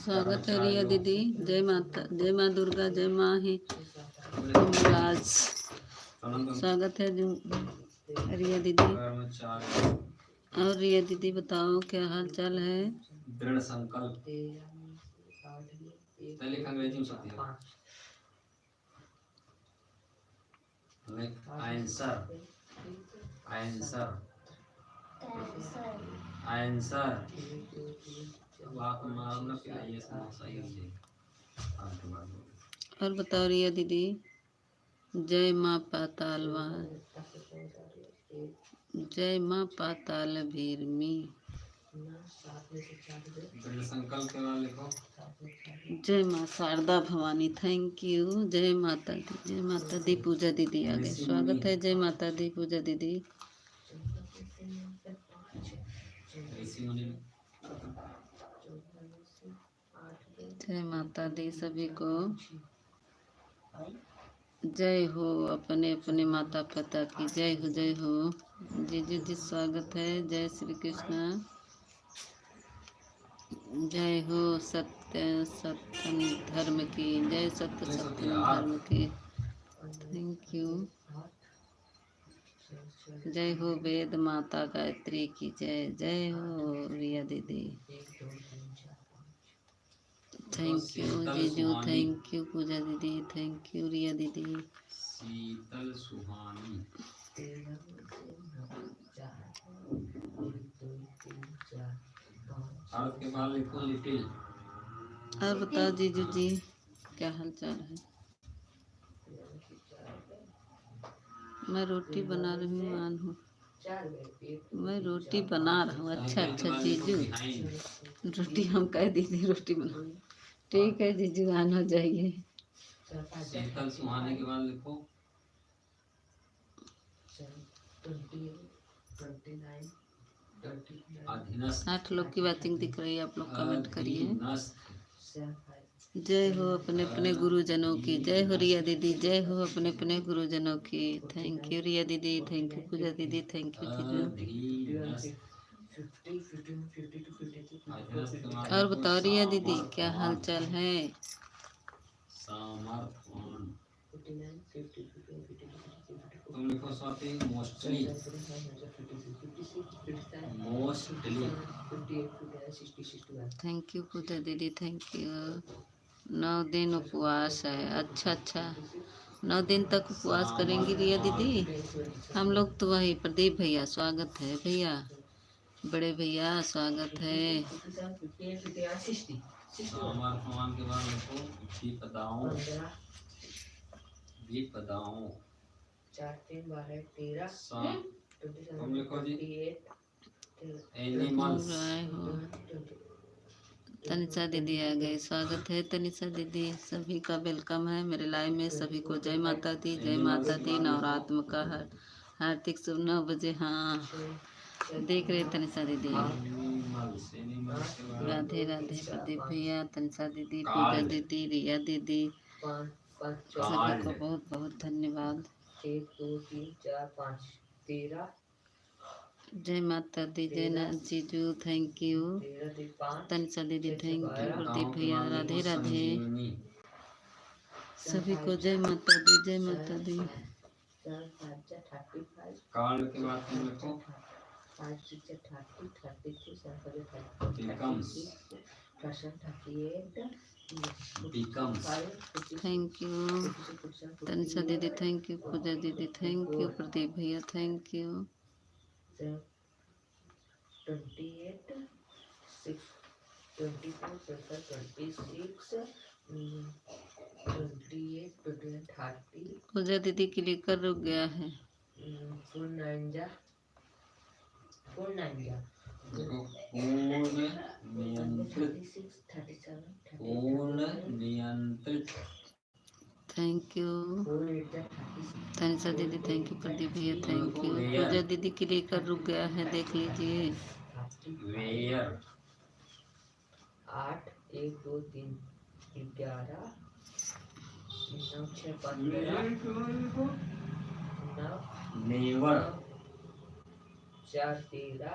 स्वागत है रिया दीदी। जय माता, जय माँ दुर्गा, जय माँ ही हिमराज। स्वागत है रिया दीदी। और रिया दीदी बताओ क्या हाल चाल है? दृढ़ संकल्प अंग्रेजी में सकती है। आंसर आंसर आंसर बात मारना पिलाइए समोसा ये। और बताओ रिया दीदी। जय माँ पातालवान, जय माँ पाताल भीरमी। संकल्प के बाद लिखो। जय माँ शारदा भवानी, थैंक यू। जय माता दी, जय माता दी। पूजा दीदी आ गए, स्वागत है। जय माता दी पूजा दीदी। जय माता दी सभी को। जय हो अपने अपने माता पिता की जय हो, जय हो। जीजू जी स्वागत है। जय श्री कृष्ण। जय हो सत्य सत्यम धर्म की जय, सत्य सत्यम धर्म की। Thank you. जय हो वेद माता गायत्री की जय, जय हो रिया दीदी। थैंक यू जीजू, थैंक यू पूजा दीदी, थैंक यू रिया दीदी। शीतल सुहानी। के बाद लिखो लिटिल। और बताओ जीजू जी क्या हाल चाल है? मैं रोटी बना रही हूँ, आन हूँ। मैं रोटी बना रहा हूँ। अच्छा अच्छा जीजू, रोटी हम कह दीजिए रोटी बना। ठीक है जीजू, आन हो जाइए। शीतल सुहाने के बाद लिखो। 8 लोग की बातिंग दिख रही है, आप लोग कमेंट करिए। जय हो अपने अपने गुरुजनों की जय हो रिया दीदी, जय हो अपने अपने गुरुजनों की। थैंक यू रिया दीदी, थैंक यू पूजा दीदी, थैंक यू जीजू। और बताओ रिया दीदी क्या हाल चाल है? तुम लिखो Swati mostly. Thank you Pooja दीदी, थैंक यू। 9 दिन उपवास है। अच्छा अच्छा, 9 दिन तक उपवास करेंगी रिया दीदी? हम लोग तो वही प्रदीप भैया स्वागत है भैया, बड़े भैया स्वागत है। विपदाओं 4 3 12 13 तुम लिखो जी। एनिमल्स। तनिषा दीदी आ गई, स्वागत है तनिषा दीदी। सभी का वेलकम है मेरे लाइव में। सभी को जय माता दी, जय माता दी। नवरात्र का हार्दिक शुभ 9 बजे। हाँ देख रहे तनिषा दीदी। राधे राधे प्रदीप भैया, तनिषा दीदी, पूजा दीदी, रिया दीदी, सभी को बहुत बहुत धन्यवाद। 1 2 3 4 5 13। जय माता दी, जय नाथ जीजू, थैंक यू। तनिषा दीदी थैंक यू। प्रदीप भैया राधे राधे। सभी को जय माता दी, जय माता दी। कार्ड के बाद तुम लिखो। थैंक यू तनिषा दीदी, थैंक यू पूजा दीदी, थैंक यू प्रदीप भैया, थैंक यू। 28 6 24 26 28 30। पूजा दीदी क्लिकर रुक गया है। 4 9 जा पूर्ण नियंत्रित। थैंक यू तनिषा दीदी, थैंक यू प्रदीप भैया, थैंक यू। पूजा दीदी क्लिकर रुक गया है, देख लीजिए। 8 1 2 3 11 9 6 15 नेवर 4 13।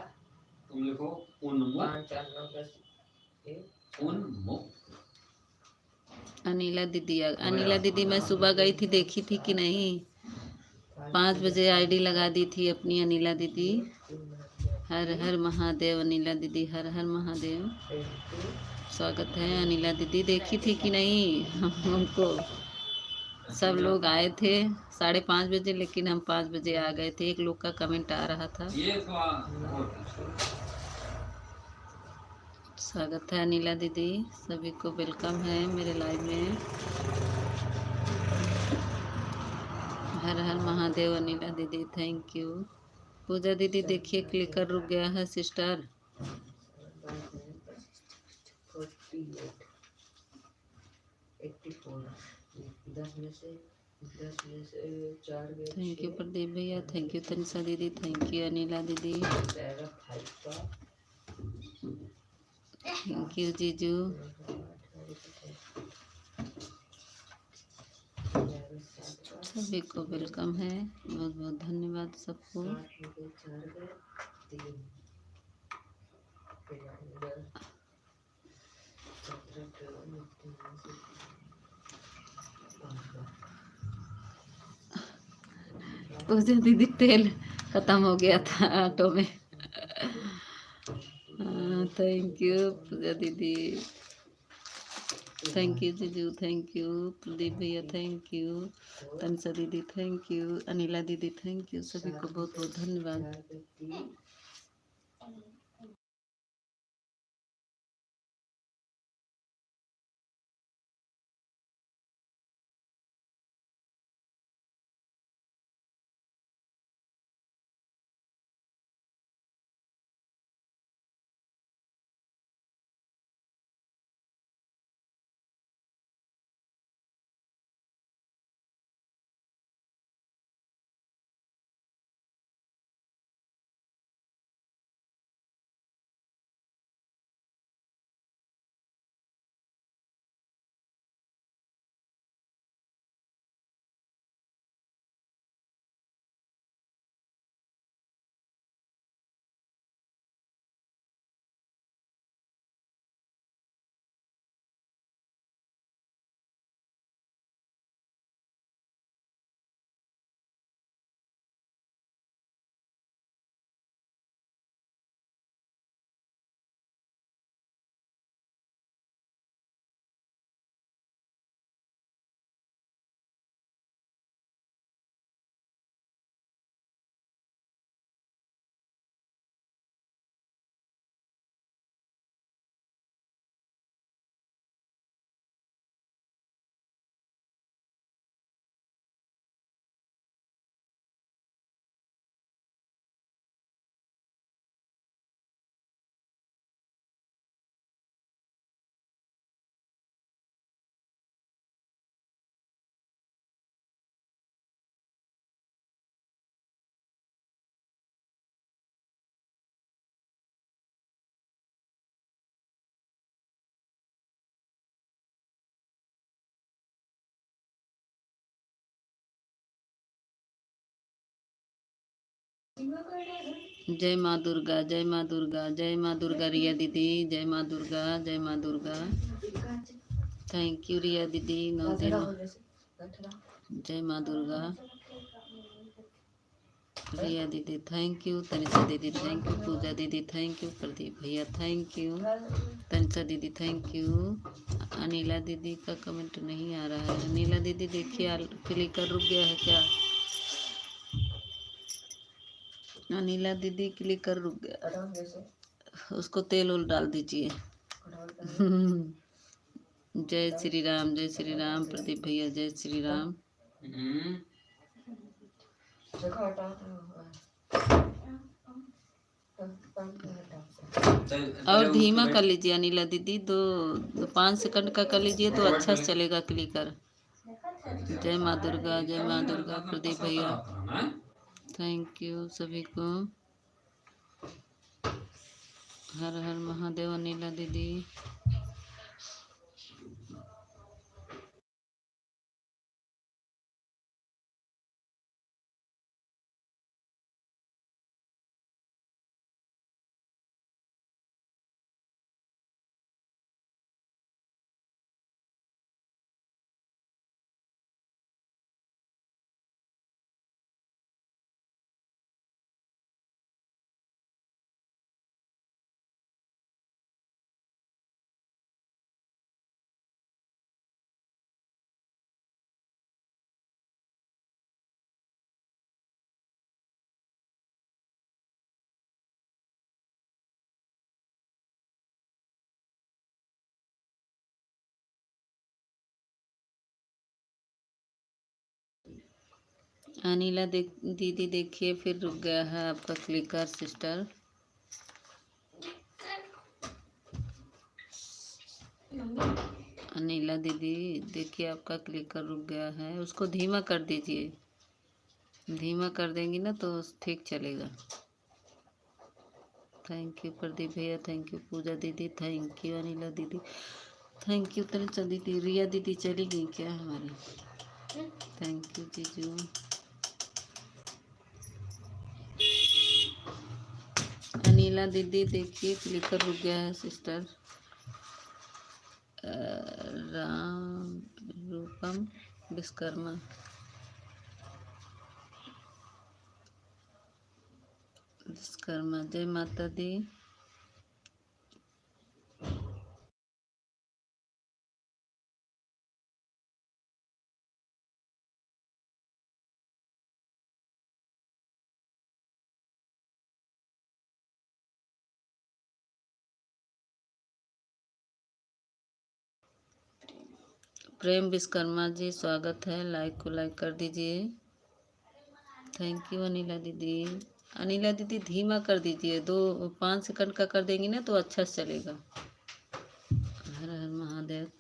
तुम लिखो उन्मुक्त। 5 4 9 10 1 उन्मुक्त अनिला दीदी अनिला दीदी मैं सुबह गई थी, देखी थी कि नहीं? 5 बजे आईडी लगा दी थी अपनी अनिला दीदी। हर हर महादेव अनिला दीदी, हर हर महादेव। स्वागत है अनिला दीदी, देखी थी कि नहीं? हमको सब लोग आए थे 5:30 बजे, लेकिन हम 5 बजे आ गए थे। एक लोग का कमेंट आ रहा था। स्वागत है अनिला दीदी, सभी को वेलकम है मेरे लाइव में। हर हर महादेव अनिला दीदी, थैंक यू। पूजा दीदी देखिए क्लिकर रुक गया है सिस्टर। 10 में से 4 गए। प्रदीप भैया थैंक यू। तनिषा दीदी थैंक यू। अनिला दीदी थैंक यू। जीजू सभी को वेलकम है, बहुत बहुत धन्यवाद सबको। पूजा दीदी तेल खत्म हो गया था ऑटो में। थैंक यू पूजा दीदी, थैंक यू जीजू, थैंक यू प्रदीप भैया, थैंक यू तनिषा दीदी, थैंक यू अनिला दीदी, थैंक यू। सभी को बहुत बहुत धन्यवाद। जय माँ दुर्गा, जय माँ दुर्गा, जय माँ दुर्गा। रिया दीदी जय माँ दुर्गा, जय माँ दुर्गा। थैंक यू रिया दीदी, जय माँ दुर्गा। रिया दीदी थैंक यू, तनिषा दीदी थैंक यू, पूजा दीदी थैंक यू, प्रदीप भैया थैंक यू, तनिषा दीदी थैंक यू। अनिला दीदी का कमेंट नहीं आ रहा है। अनिला दीदी देखिए क्लिकर रुक गया है क्या? अनिला दीदी क्लिकर रुक गया, उसको तेल उल डाल दीजिए। जय श्री राम, जय श्री राम प्रदीप भैया, जय श्री राम। और धीमा कर लीजिए अनिला दीदी, 5 सेकंड का कर लीजिए तो अच्छा से चलेगा क्लिकर। जय माँ दुर्गा, जय माँ दुर्गा प्रदीप भैया, थैंक यू सभी को। हर हर महादेव अनिला दीदी। अनिला दीदी देखिए फिर रुक गया है आपका क्लिकर सिस्टर। अनिला दीदी देखिए आपका क्लिकर रुक गया है, उसको धीमा कर दीजिए। धीमा कर देंगी ना तो ठीक चलेगा। थैंक यू प्रदीप भैया, थैंक यू पूजा दीदी, थैंक यू अनिला दीदी, थैंक यू तनिषा दीदी। रिया दीदी चली गई क्या हमारी? थैंक यू जीजू। अनिला दीदी देखिए क्लिकर रुक गया है सिस्टर। राम रूपम विश्वकर्मा, विश्वकर्मा, जय माता दी। प्रेम विश्वकर्मा जी स्वागत है, लाइक को लाइक कर दीजिए। थैंक यू अनिला दीदी। अनिला दीदी धीमा कर दीजिए, 5 सेकंड का कर देंगी ना तो अच्छा से चलेगा। हर हर महादेव,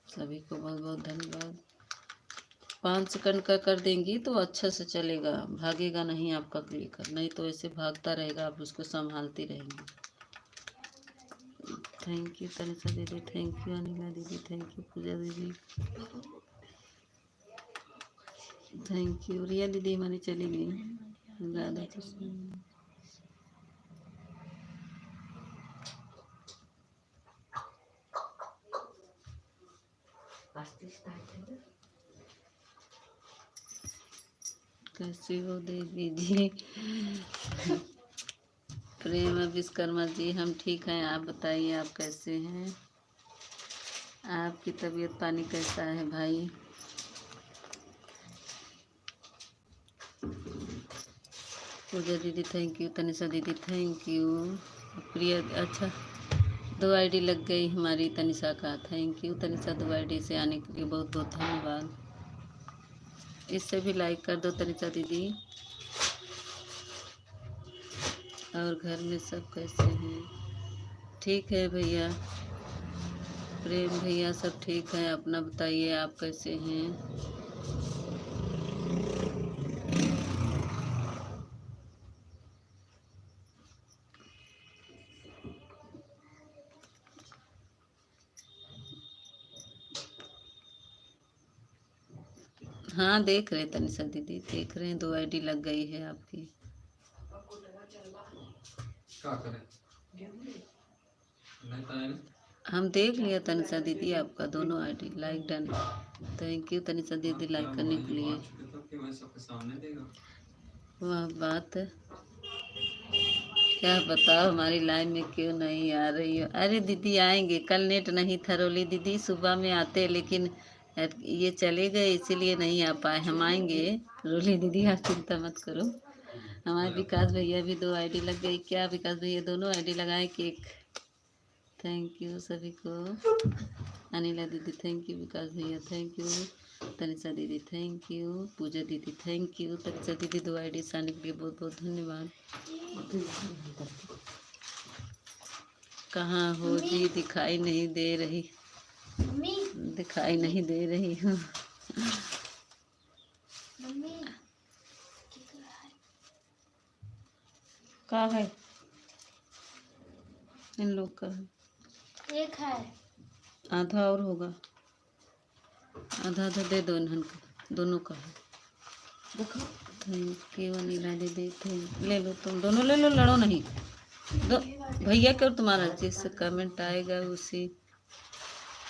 सभी को बहुत बहुत धन्यवाद। 5 सेकंड का कर देंगी तो अच्छा से चलेगा, भागेगा नहीं आपका क्लिकर, नहीं तो ऐसे भागता रहेगा, आप उसको संभालती रहेंगी। थैंक यू तनिषा दीदी, थैंक यू अनिला दीदी, थैंक यू पूजा दीदी, थैंक यू। रिया दीदी हमारी चली गई। राधा कृष्ण, कैसे हो देवी जी? प्रेम विश्वकर्मा जी हम ठीक हैं, आप बताइए आप कैसे हैं? आपकी तबीयत पानी कैसा है भाई? पूजा दीदी थैंक यू, तनिषा दीदी थैंक यू, प्रिया अच्छा 2 आईडी लग गई हमारी तनिषा का। थैंक यू तनिषा, 2 आईडी से आने के लिए बहुत बहुत धन्यवाद। इससे भी लाइक कर दो तनिषा दीदी। और घर में सब कैसे हैं? ठीक है भैया, प्रेम भैया सब ठीक है, अपना बताइए आप कैसे हैं? हाँ देख रहे तनिषा दीदी, देख रहे हैं 2 आईडी लग गई है आपकी। क्या करें? नहीं तो है ना? हम देख लिया तनिषा दीदी आपका दोनों ID like done. Thank you Tanisha दीदी लाइक करने के लिए। वाह बात है, क्या बताओ हमारी लाइन में क्यों नहीं आ रही हो? अरे दीदी आएंगे, कल नेट नहीं था रोली दीदी, सुबह में आते लेकिन ये चले गए इसीलिए नहीं आ पाए। हम आएंगे रोली दीदी, आप चिंता मत करो। हमारे विकास भैया भी 2 आईडी लग गई क्या? विकास भैया दोनों आईडी लगाए कि एक? थैंक यू सभी को। अनिला दीदी थैंक यू, विकास भैया थैंक यू, तनिषा दीदी थैंक यू, पूजा दीदी थैंक यू। तनिषा दीदी 2 आईडी से आने के लिए बहुत बहुत धन्यवाद। कहाँ हो जी? दिखाई नहीं दे रही, दिखाई नहीं दे रही हूँ। कहाँ है इन लोग का? एक है, आधा और होगा, आधा आधा दे दो इन्हन का, दोनों का है। देखो थैंक यू अनिला दीदी, थैंक ले लो तुम दोनों, ले लो, लड़ो नहीं। दो भैया क्यों, तुम्हारा जिससे कमेंट आएगा उसी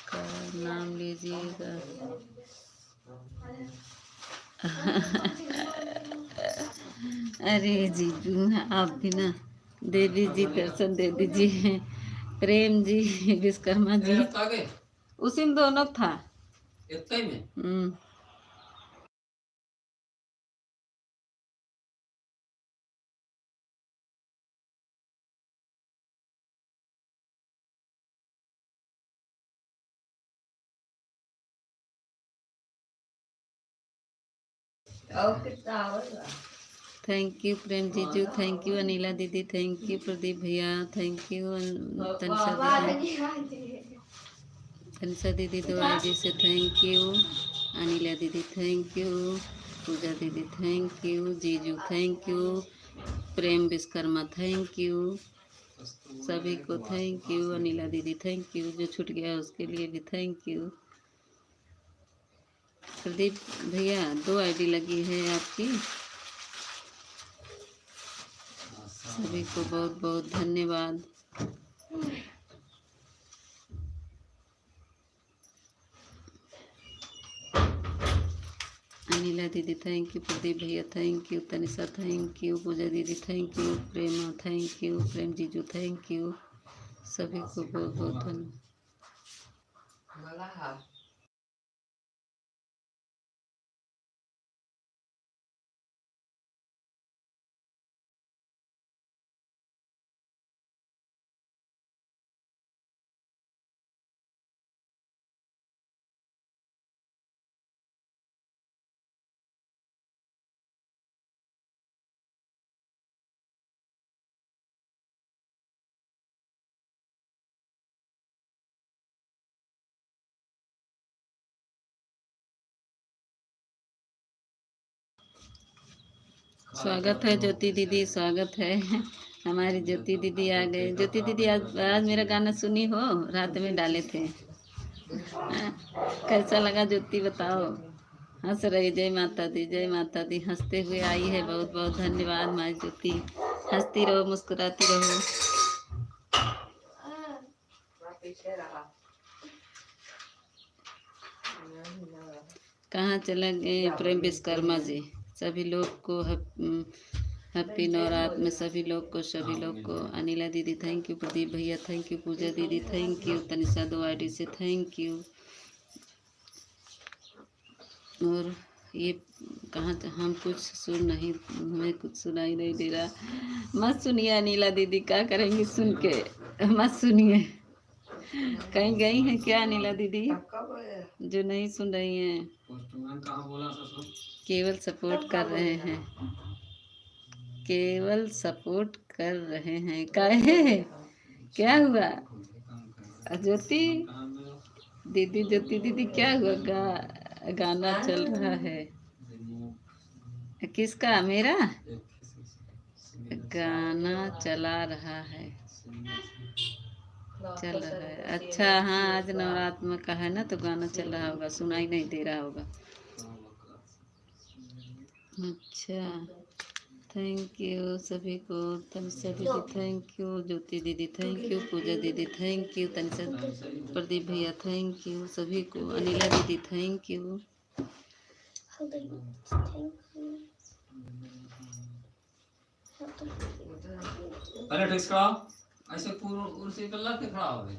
का नाम लीजिएगा। अरे जीजू आप भी ना दे दीजिए, दर्शन दे दीजिए। प्रेम जी विश्वकर्मा जी, उसी में दोनों था। थैंक यू प्रेम जीजू, थैंक यू अनिला दीदी, थैंक यू प्रदीप भैया, थैंक यू तनिषा दीदी 2 आईडी से थैंक यू, अनिला दीदी थैंक यू, पूजा दीदी थैंक यू, जीजू thank you, Prem Vishwakarma thank you, सभी को थैंक यू, अनिला दीदी थैंक यू, जो छूट गया उसके लिए भी थैंक यू। प्रदीप भैया 2 आईडी लगी है आपकी, सभी को बहुत बहुत धन्यवाद। अनिला दीदी थैंक यू, प्रदीप भैया thank you, Tanisha thank you, Pooja दीदी thank you, Prema thank you, Prem जीजू थैंक यू, सभी को बहुत बहुत धन्यवाद। स्वागत है ज्योति दीदी, स्वागत है। हमारी ज्योति दीदी आ गए। ज्योति दीदी आज मेरा गाना सुनी हो, रात में डाले थे। कैसा लगा ज्योति बताओ। हंस रही, जय माता दी, जय माता दी, हंसते हुए आई है, बहुत बहुत धन्यवाद हमारी ज्योति। हंसती रहो, मुस्कुराती रहो। कहाँ चले गए प्रेम विश्वकर्मा जी। सभी लोग को हैप्पी नवरात्र में सभी लोग को। अनिला दीदी थैंक यू, प्रदीप भैया थैंक यू, पूजा दीदी थैंक यू, तनिषा 2 आईडी से थैंक यू। और ये कहाँ हम कुछ सुन नहीं, हमें कुछ सुनाई नहीं दे रहा। मत सुनिए अनिला दीदी, क्या करेंगी सुन के, मत सुनिए। कहीं गई हैं क्या अनिला दीदी जो नहीं सुन रही हैं? केवल सपोर्ट कर रहे हैं, केवल सपोर्ट कर रहे हैं। काहे, क्या हुआ ज्योति दीदी? ज्योति दीदी क्या हुआ? गाना चल रहा है। किसका? मेरा गाना चला रहा है, चल रहा है। अच्छा हाँ, आज नवरात्र का है ना, तो गाना चल रहा होगा, सुनाई नहीं दे रहा होगा। अच्छा थैंक यू सभी को। तनिषा दीदी थैंक यू, ज्योति दीदी थैंक यू, पूजा दीदी थैंक यू, तनिषा, प्रदीप भैया थैंक यू, सभी को। अनिला दीदी थैंक यू। पहले ठीक खड़ा, ऐसे पूरा उर्सी पे लग के खड़ा हो गए।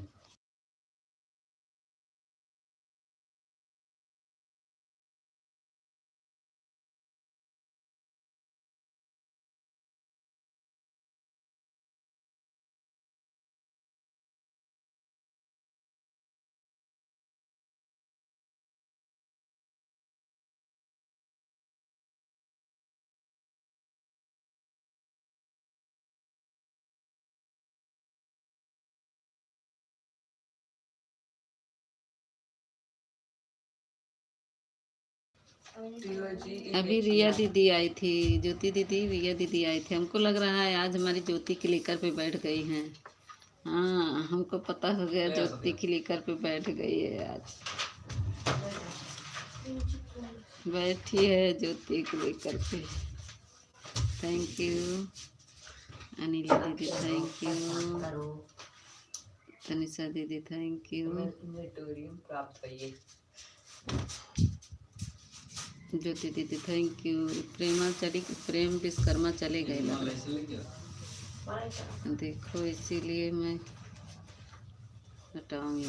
अभी रिया दीदी आई थी, ज्योति दीदी रिया दीदी आई थी। हमको लग रहा है आज हमारी ज्योति क्लिकर पे बैठ गई हैं। हाँ हमको पता हो गया ज्योति क्लिकर पे बैठ गई है आज, बैठी है ज्योति क्लिकर पे। थैंक यू अनिला दीदी, थैंक यू तनिषा दीदी, थैंक यू ज्योति दीदी, थैंक यू। प्रेम विश्वकर्मा चले गए देखो, इसीलिए मैं हटाऊंगी।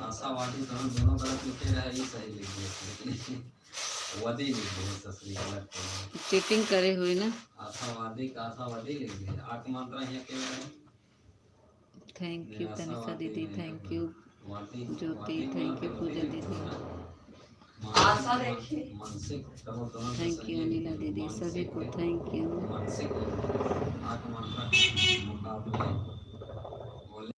आशावादी दोनों तरफ लिखे रहे, ये सही लिखे, वदी लिखे, चीटिंग करे हुए ना। आशावादी का आशावादी लिख दिए, आक मात्रा यहाँ के थैंक यू, निराशा तनिषा वाती दीदी नहीं थैंक करना। यू, वाती ज्योति वाती थैंक यू, बोला पूजा तो दीदी आशा देखिए। मानसिक तमो दोनों से थैंक सही यू, है, नीला लेकिन दीदी सभी मानसिक को थैंक यू। मानसिक आत्मांतर मुकाबले बोले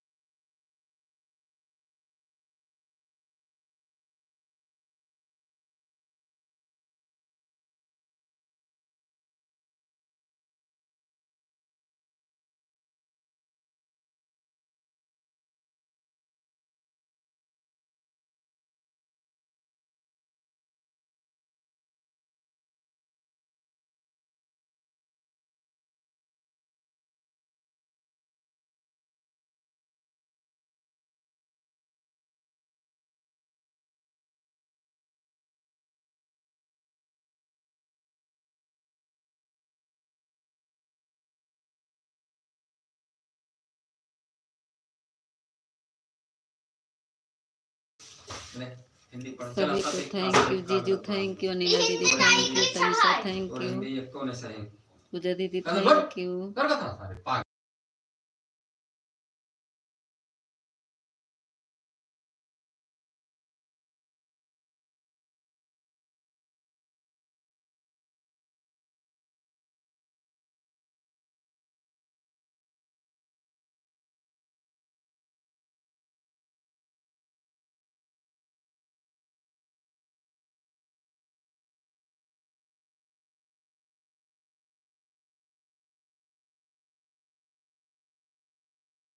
ले हिंदी पढ़ चला सभी को सब एक थैंक क्लास यू, एक जीजू कर थैंक यू, नीला दीदी थैंक यू, तनिषा थैंक और यू, हिंदी एक कौन है सही पूजा दीदी कर बोल थैंक यू। कर था सारे पागल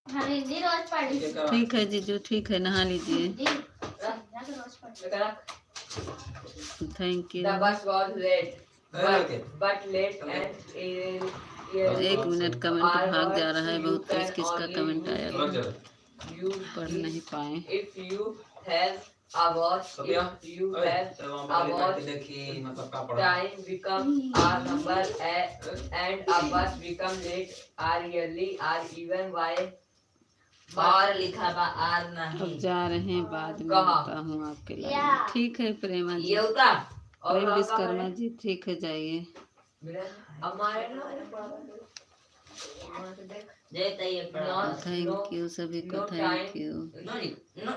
हाँ हिंदी रोज पढ़ी। ठीक है जीजू, ठीक है, नहा लीजिए। Thank you. The bus was late, Okay. but late and एक मिनट, कमेंट भाग जा रहा है बहुत तेज, किसका कमेंट आया रख जा you पढ़ नहीं पाए। if you have a watch, सब यहाँ if you ओए, have चलो वहाँ a पर लिखा watch, के देखी मतलब क्या पढ़ा time becomes a number and a bus become late are yearly are even why और लिखा बा आर अब नहीं। जा रहे हैं, बाद में कहाँ? आता हूँ आपके लाइन। ठीक है प्रेमा जी, ये होता और प्रेम कहाँ विश्वकर्मा है? जी, ठीक है जाइए। हमारे ना जय तैये पढ़ा। थैंक यू सभी को, no thank time. You. No no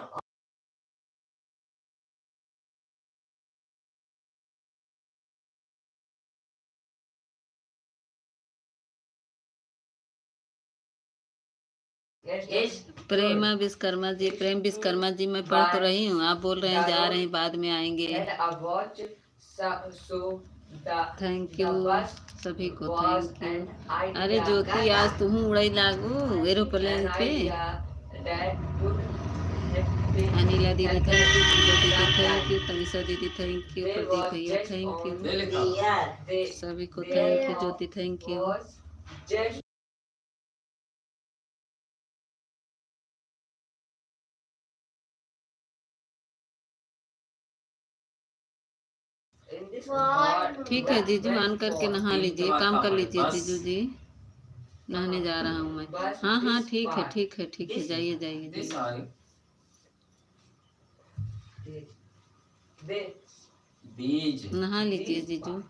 Yes. Prema Vishwakarma ji, Prem Vishwakarma ji, मैं पढ़ तो रही हूँ, आप बोल रहे हैं जा रहे हैं, बाद में आएंगे। Had a watch, so the thank the you bus सभी को, was थैंक यू। an अरे idea. ज्योति, आज तुम उड़ाई लागू एरोप्लेन An पे। idea that would have been Anila दीदी थैंक यू, पूजा दीदी some thank you, time. Tanisha दीदी thank you, There Pradeep was भैया just थैंक यू, ले लिखा यार They सभी को there thank you, Jyoti thank you. was just in this part ठीक है जीजू, ऑन करके नहा लीजिए, काम कर लीजिए बस। जीजू जी, नहाने जा रहा हूँ मैं। हाँ हाँ ठीक है, ठीक है, ठीक है, जाइए जाइए दिस जाइए। आई they बीज नहा लीजिए जीजू।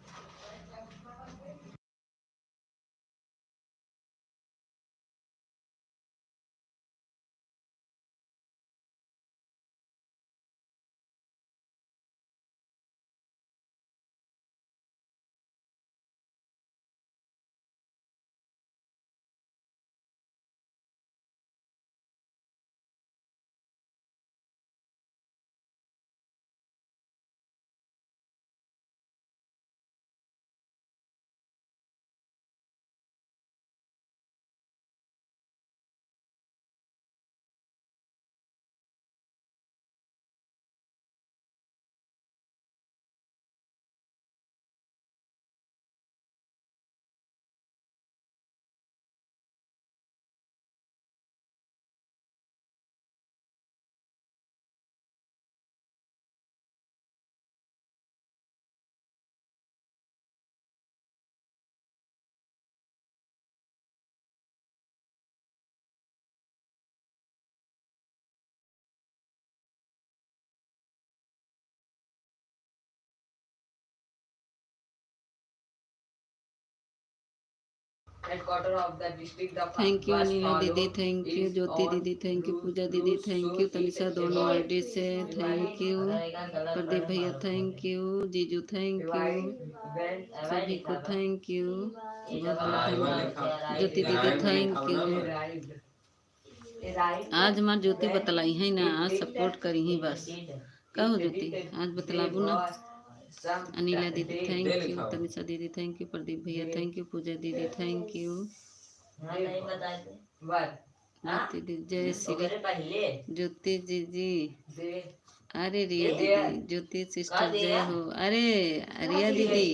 headquarter of the district. The thank you was Anila दीदी, followed thank you is Jyoti on दीदी, थैंक यू blue- पूजा दीदी, blue thank so you it Tanisha, दोनों divide- आईडी से थैंक यू, रहेगा गलत प्रदीप भैया थैंक यू, जीजू थैंक यू, divide when सभी को थैंक यू, ये बहुत डबल बहुत arrival धन्यवाद। लिखा ज्योति दीदी arrival थैंक लिखा यू। हुआ है। arrived. Arrived आज हमार ज्योति when बतलाई है ना, आज it सपोर्ट करी ही बस। कहो ज्योति आज बतलाबू ना। some अनिला दीदी day थैंक दे यू, लिखा हुआ। तनिषा दीदी थैंक यू, प्रदीप भैया थैंक यू, पूजा दीदी थैंक यू, हाँ नहीं बताते one ज्योति दीदी जय श्री, ओकरे पहले ज्योति जीजी, they अरे रिया दीदी, ज्योति सिस्टर जय हो। अरे रिया दीदी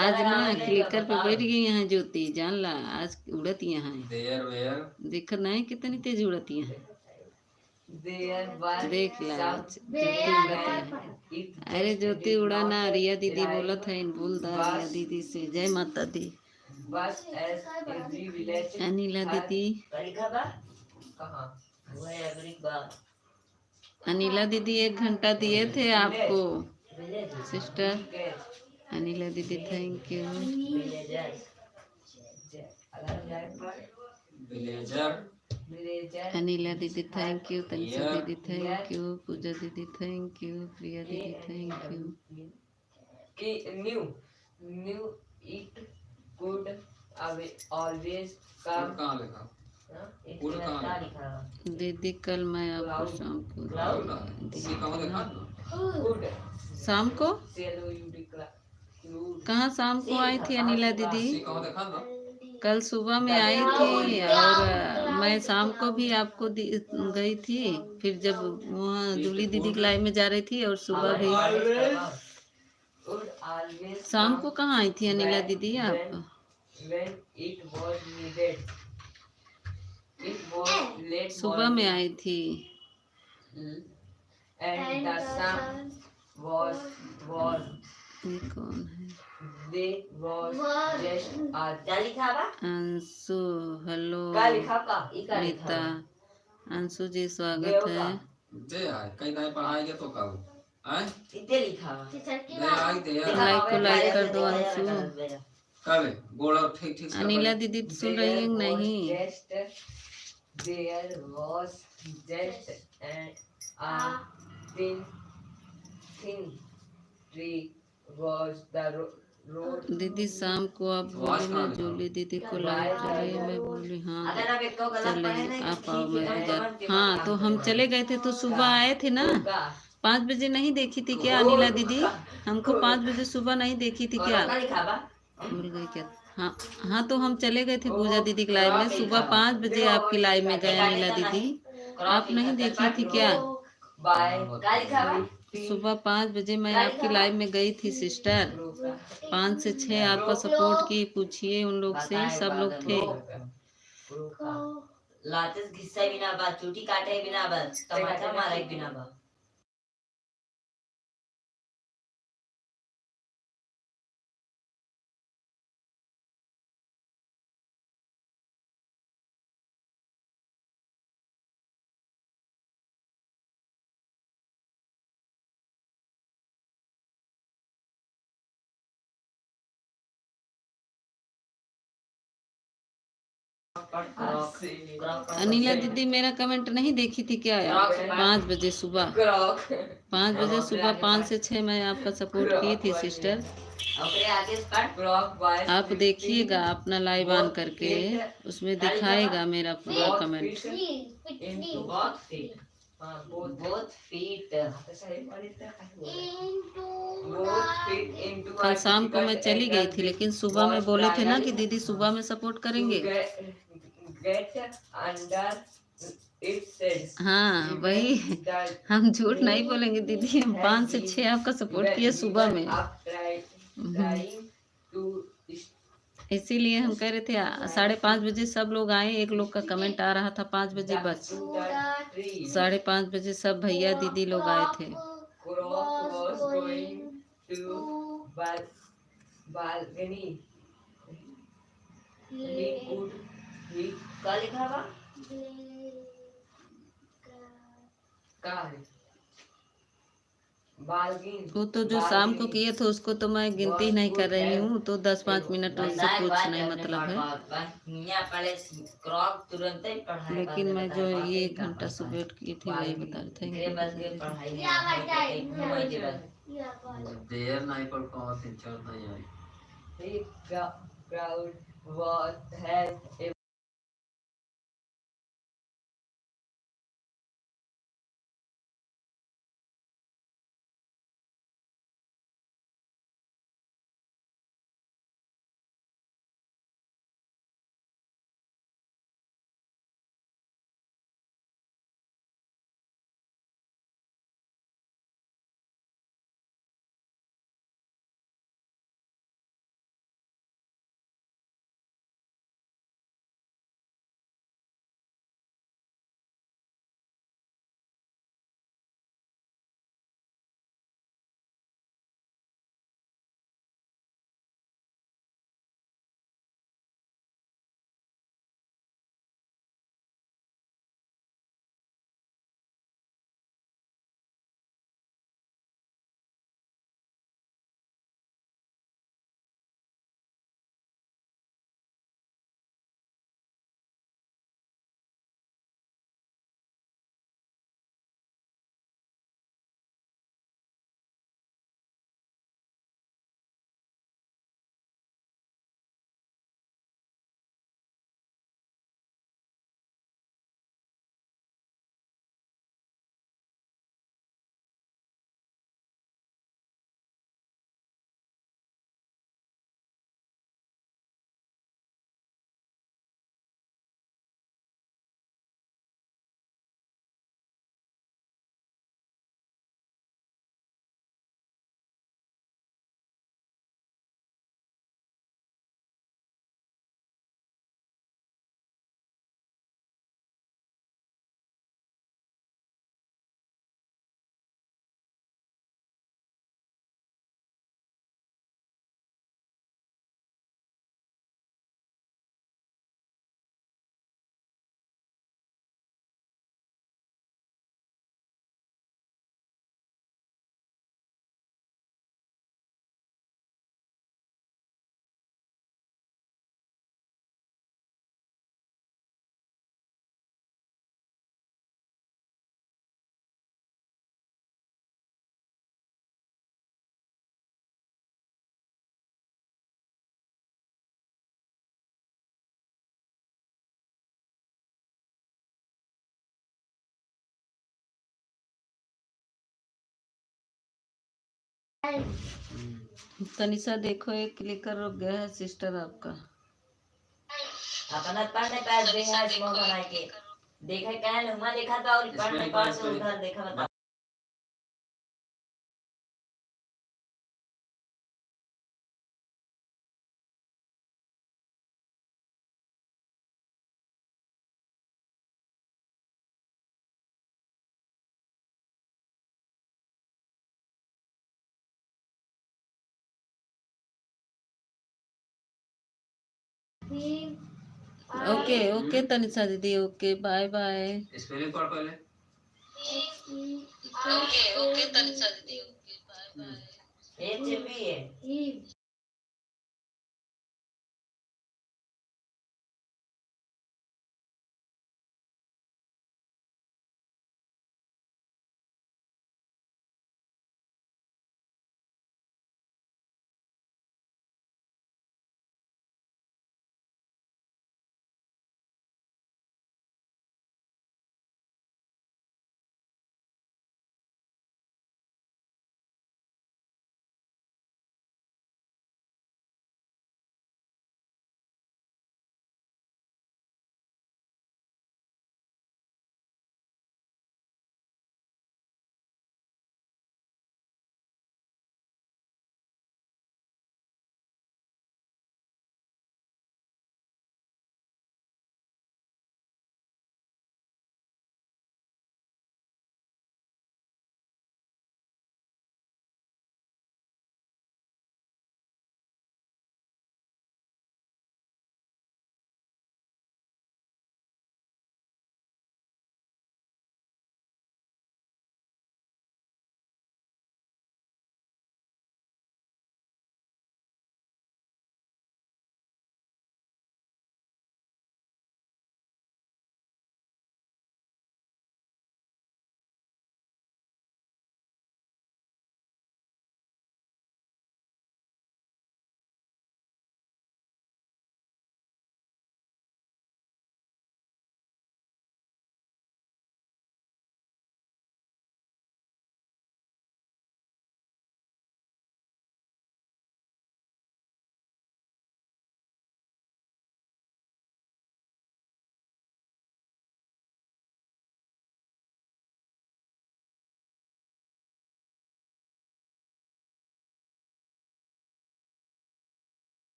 आज ना क्लिकर पे बैठ गई यहाँ ज्योति, जान ला आज उड़त यहाँ है, देयर वेयर देख नहीं कितनी तेज उड़त यहाँ, there was देख ला some आज ज्योति उड़त यहाँ। it अरे just ज्योति did उड़ाना, not रिया दीदी arrive, बोलत है, बोल दा रिया दीदी से जय माता दी। was as every village Anila दीदी, लिखा बा कहाँ वो है एवरी बार अनिला दीदी 1 घंटा दिए थे आपको विलेज सिस्टर। Yes. अनिला दीदी थैंक यू, विलेजर्स अगर जाए पर विलेजर villager अनिला दीदी थैंक यू, तनिषा दीदी थैंक यू, पूजा दीदी थैंक यू, प्रिया दीदी thank you. knew it could always कहाँ come. लिखा एक पूरा कहाँ क्या है? लिखा है दीदी कल मैं आपको शाम को इसी कहाँ देखा Could शाम को sell you declare. कहाँ शाम को आई थी अनिला इसी दीदी? कहाँ देखा ना कल सुबह में आई थी और मैं शाम को भी आपको गई थी, फिर जब वहाँ जूली दीदी की लाइन में जा रही थी और सुबह भी। Would always शाम come को कहाँ आई थी अनिला दीदी आप? when it was needed. It was late सुबह में आई थी। and the sun was ये कौन है? they was just a क्या लिखा बा अंशु हेलो, क्या लिखा का ई का लिखा रीता, बा अंशु जी स्वागत है। दे आए कहीं नहीं पढ़ाएंगे तो कब आए इतने लिखा बा दे आई दे लाइक को लाइक कर दो अंशु। कब गोड़ा ठीक ठीक से अनिला दीदी सुन रही है नहीं? there was just a thin tree was the road. दीदी शाम को आप बोली मैं जूली दीदी को लाइव चलिए, मैं बोली हाँ अगर आप एक तो गलत पढ़े चलिए नहीं आप आओ, मैं भी जा। ठीक है हाँ तो हम चले गए थे तो सुबह आए थे ना, 5 बजे नहीं देखी थी क्या अनिला दीदी? हमको 5 बजे सुबह नहीं देखी थी क्या? क्या लिखा बा भूल गई क्या? हाँ हाँ तो हम चले गए थे पूजा दीदी की लाइव में, सुबह 5 बजे आपकी लाइव में गए अनिला दीदी, आप नहीं देखी थी क्या? क्या लिखा बा सुबह 5 बजे मैं आपकी लाइव में गई थी सिस्टर, 5 से 6 आपका सपोर्ट की, पूछिए उन लोग से, सब लोग थे। लातेस घिस्सा बिना बा चूटी काटे बिना बा टमाटर मारे बिना बा अनिला दीदी मेरा कमेंट नहीं देखी थी क्या? 5 बजे सुबह, 5 बजे सुबह 5 से 6 मैं आपका सपोर्ट की थी सिस्टर। ओकरे आगे पढ़ आप देखिएगा अपना लाइव ऑन करके, उसमें दिखाएगा मेरा पूरा कमेंट। बहुत फीट बहुत फीट कल शाम को मैं चली गई थी, लेकिन सुबह में बोले थे ना कि दीदी सुबह में सपोर्ट करेंगे। हाँ वही, हम झूठ नहीं बोलेंगे दीदी, हम 5 से 6 आपका सपोर्ट किए सुबह में, इसीलिए हम कह रहे थे 5:30 बजे सब लोग आए। एक लोग का कमेंट आ रहा था 5 बजे, बस 5:30 बजे सब भैया दीदी लोग आए थे। क्या लिखा बा Bargain. वो तो जो शाम को Bargaining. किए थे उसको तो मैं गिनती नहीं कर रही हूँ, तो 10-5 मिनट उससे बंदा एक कुछ बात नहीं है अपने मतलब है। यहाँ पहले क्रॉप तुरंत ही पढ़ाई कर लेकिन देता मैं था, जो बात ये ही 1 क्या घंटा पढ़ता है। सुबह की थी वही बता रहे थे। एकरे बस के पढ़ाई नहीं है, घूमई के बस। देर नहीं पर पाँच तीन चार नहीं आई The crowd has a Tanisha देखो, एक क्लिकर रुक गया है सिस्टर आपका। अपना पढ़ने पास दे है स्मॉल बना के देखे कहन हुआ देखा था और पढ़ने पास उधर देखा बता ओके ओके तनिषा दीदी, ओके बाय बाय। स्पेलिंग पढ़ पहले ओके ओके तनिषा दीदी, ओके बाय बाय। एच भी है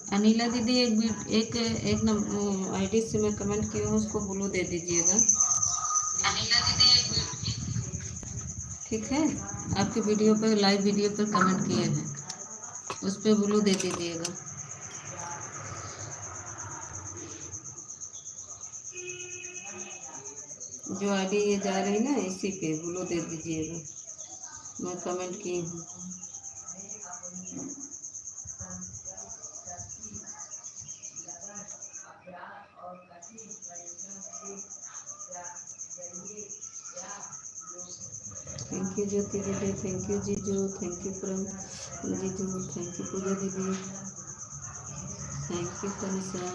अनिला दीदी एक एक आईडी से मैं कमेंट किया हूँ, उसको ब्लू दे दीजिएगा। अनिला दीदी ठीक है, आपकी वीडियो पर, लाइव वीडियो पर कमेंट किए हैं, उस पर ब्लू दे दीजिएगा। जो आईडी ये जा रही ना, इसी पे ब्लू दे दीजिएगा, मैं कमेंट की हूँ। थैंक यू ज्योति दीदी, थैंक यू जीजू, थैंक यू परम जीजू, थैंक यू पूजा दीदी, थैंक यू तनिषा।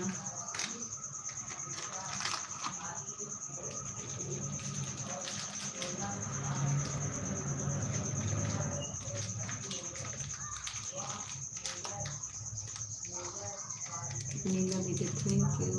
नीला दीदी थैंक यू।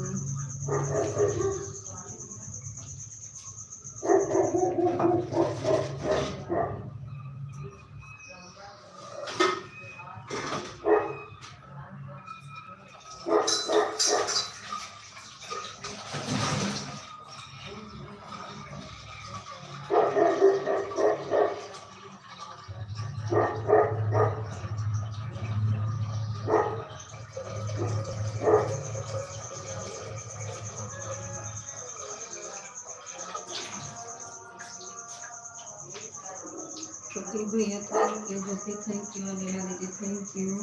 प्रदीप भैया thank you, Jyoti thank you, Anila दीदी थैंक यू,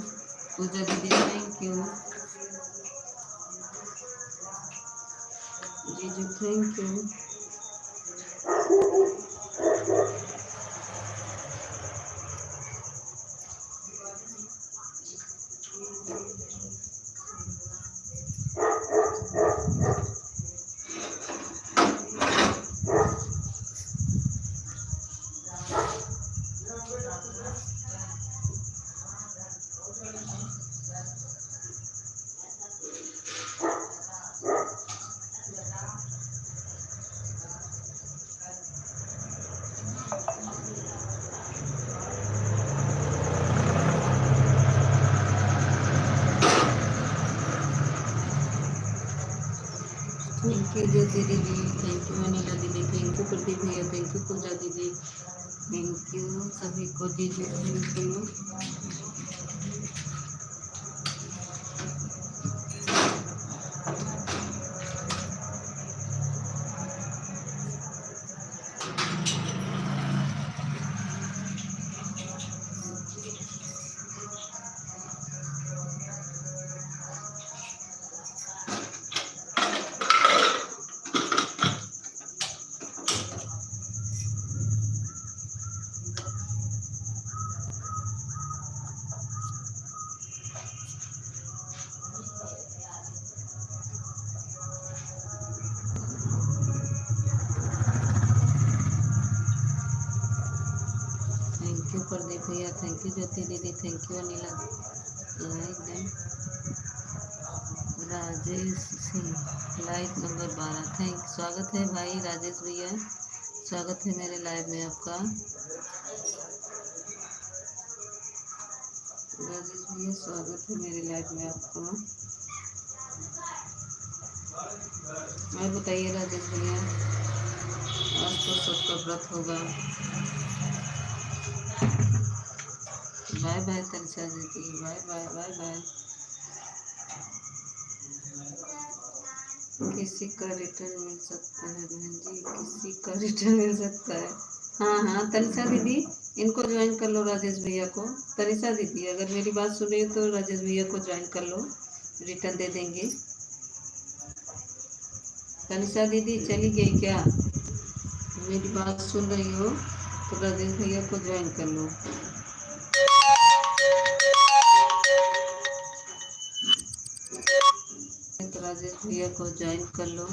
पूजा दीदी थैंक यू, जीजू thank you. Thank you Jyoti दीदी, थैंक यू अनिला दीदी, थैंक यू प्रदीप भैया, थैंक यू पूजा दीदी, थैंक यू सभी को जीजू thank you. Thank you Pradeep भैया, थैंक यू ज्योति दीदी, thank you Anila, like then. Rajesh Singh like number 12, thank, स्वागत है भाई राजेश भैया, स्वागत है मेरे लाइव में आपका। राजेश भैया स्वागत है मेरे लाइव में आपका। और बताइए राजेश भैया, आज तो सबका व्रत होगा। बाय बाय तनिषा दीदी, बाय बाय बाय बाय। किसी का रिटर्न मिल सकता है बहन जी, किसी का रिटर्न मिल सकता है। हाँ हाँ तनिषा दीदी, इनको ज्वाइन कर लो राजेश भैया को। तनिषा दीदी अगर मेरी बात सुन रही हो तो राजेश भैया को ज्वाइन कर लो, रिटर्न दे देंगे। तनिषा दीदी चली गई क्या? मेरी बात सुन रही हो तो राजेश भैया को ज्वाइन कर लो। तो राजेश भैया को ज्वाइन कर लो।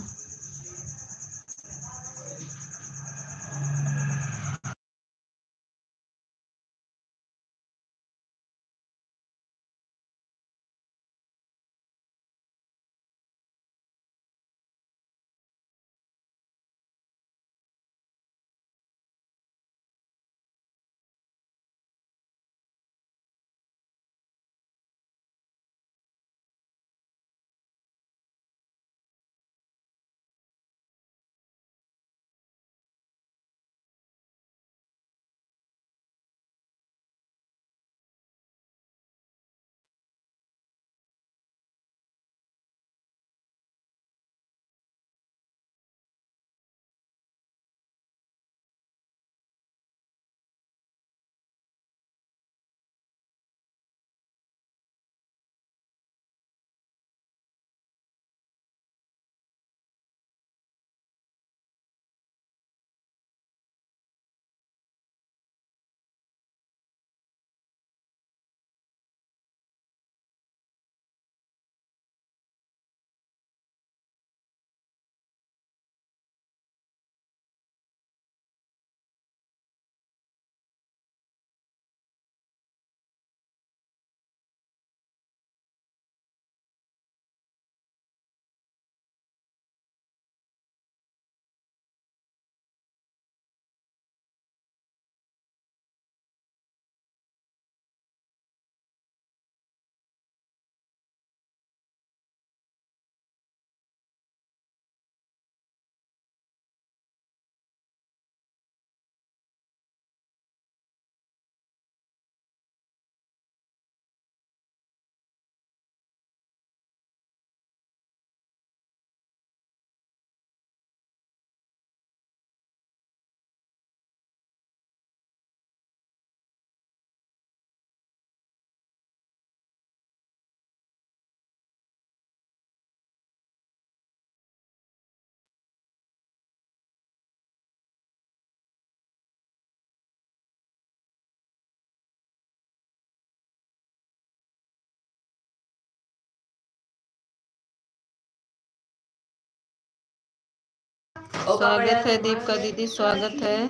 स्वागत है दीपिका दीदी, स्वागत है,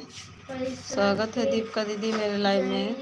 स्वागत है दीपिका दीदी मेरे लाइव में।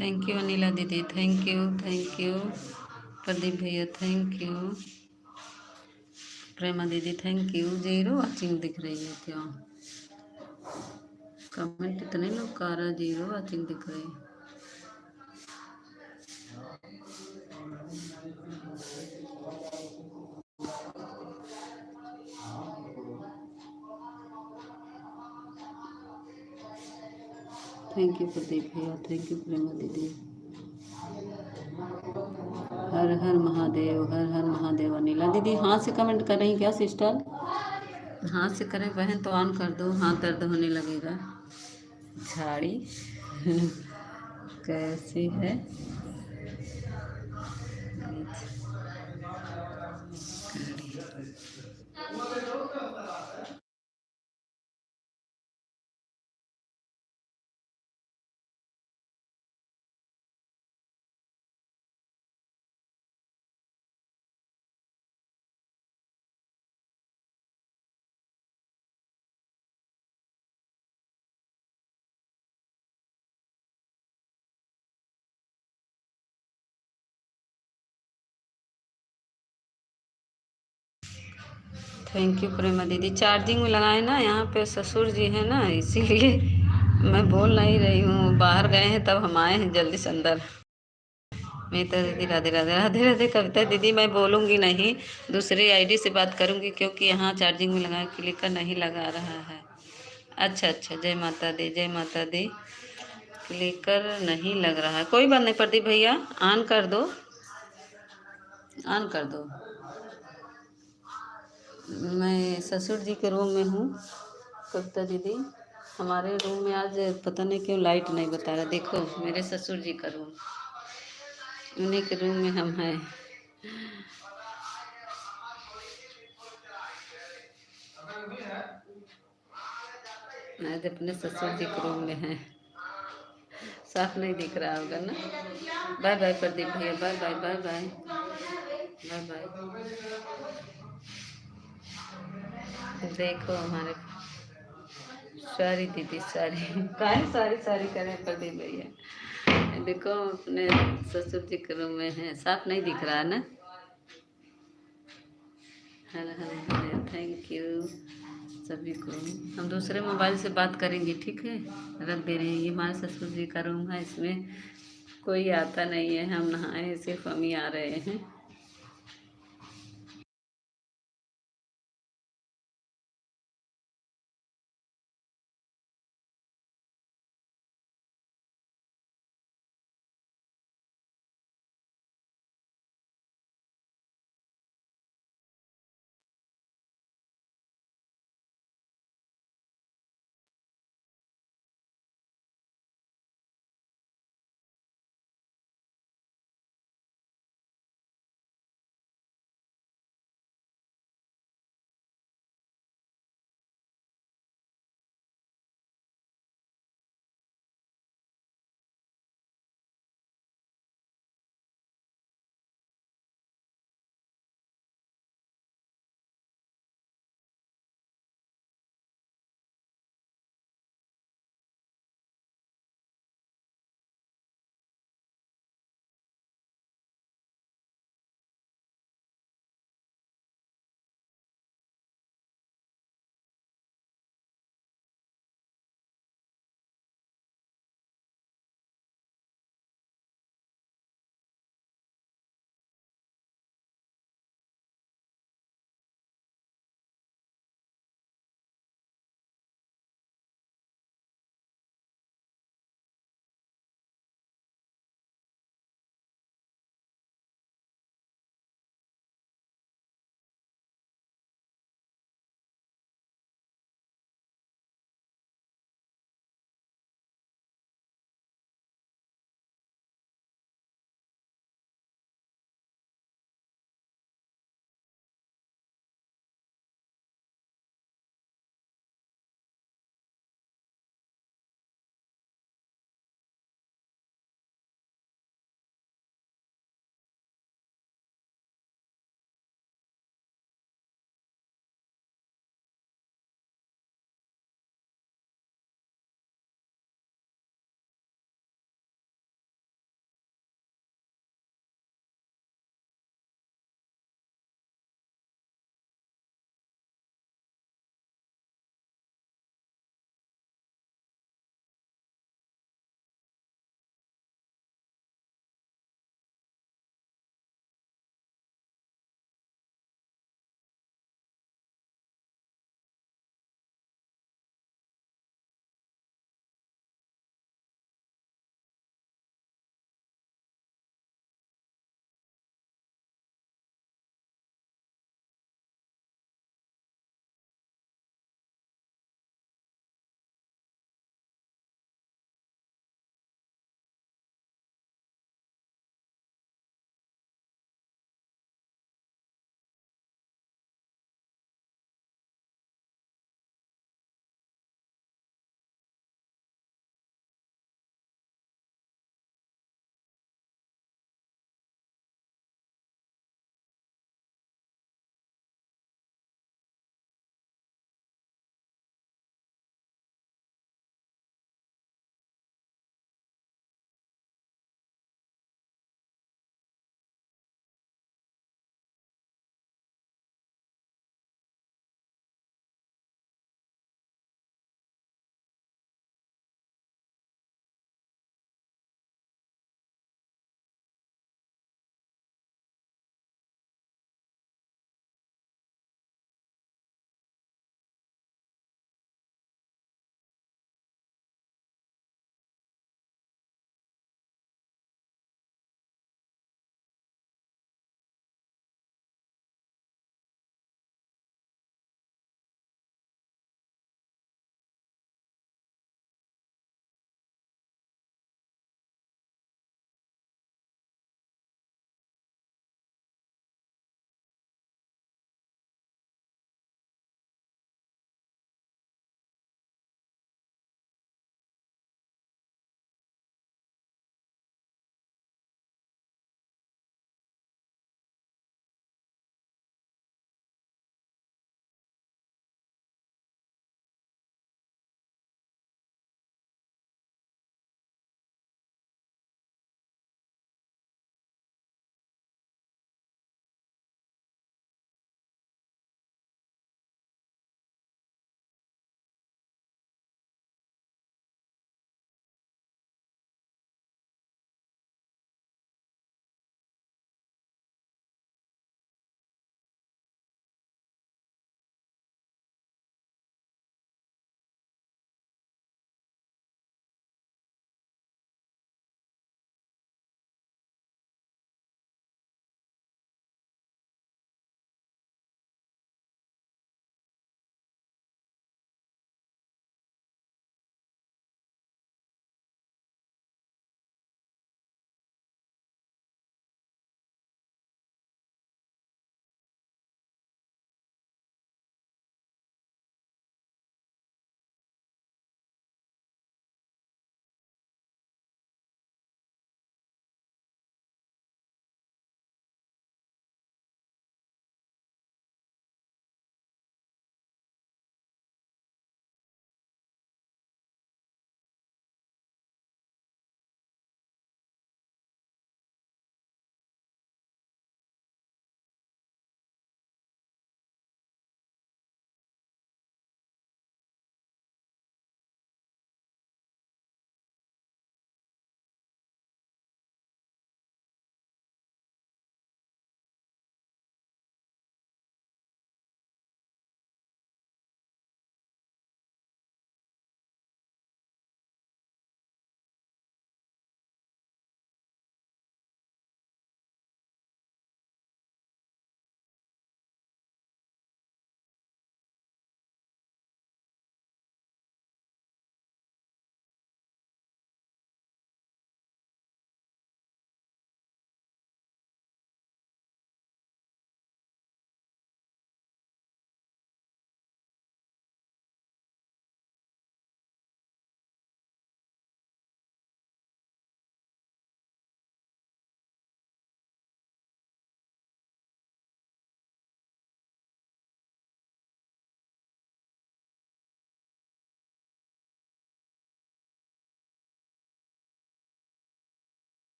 थैंक यू अनिला दीदी, थैंक यू प्रदीप भैया, थैंक यू प्रेमा दीदी, थैंक यू। 0 वॉचिंग दिख रही है क्यों? कमेंट इतने लोग कर रहे, 0 वॉचिंग दिख रही है। थैंक यू प्रदीप भैया, थैंक यू प्रेमा दीदी। हर हर महादेव, हर हर महादेव। अनिला दीदी हाथ से कमेंट कर रही क्या सिस्टर? हाथ से करें बहन तो ऑन कर दो, हाथ दर्द होने लगेगा। झाड़ी कैसी है? थैंक यू प्रेमा दीदी। चार्जिंग में लगाए ना, यहाँ पे ससुर जी है ना, इसीलिए मैं बोल नहीं रही हूँ। बाहर गए हैं तब हम आए हैं जल्दी से अंदर। मैं तो दीदी राधे राधे राधे राधे। कविता दीदी मैं बोलूँगी नहीं, दूसरी आईडी से बात करूँगी क्योंकि यहाँ चार्जिंग में लगा क्लिकर नहीं लगा रहा है। अच्छा अच्छा, जय माता दी, जय माता दी। क्लिकर नहीं लग रहा है, कोई बात नहीं प्रदीप भैया, ऑन कर दो, ऑन कर दो। मैं ससुर जी के रूम में हूँ कविता दीदी। हमारे रूम में आज पता नहीं क्यों लाइट नहीं बता रहा। देखो मेरे ससुर जी का रूम, उन्हीं के रूम में हम हैं। आज अपने ससुर जी के रूम में हैं। साफ नहीं दिख रहा होगा ना। बाय बाय प्रदीप भैया, bye bye bye bye bye bye. देखो हमारे, सॉरी दीदी सॉरी, काहे सॉरी सॉरी करें प्रदीप भैया। देखो अपने ससुर जी के रूम में हैं, साफ नहीं दिख रहा है ना। हर हर महादेव, थैंक यू सभी को। हम दूसरे मोबाइल से बात करेंगे, ठीक है? रख दे रहे हैं। ये हमारे ससुर जी का रूम है, इसमें कोई आता नहीं है। हम नहाए, सिर्फ हम ही आ रहे हैं।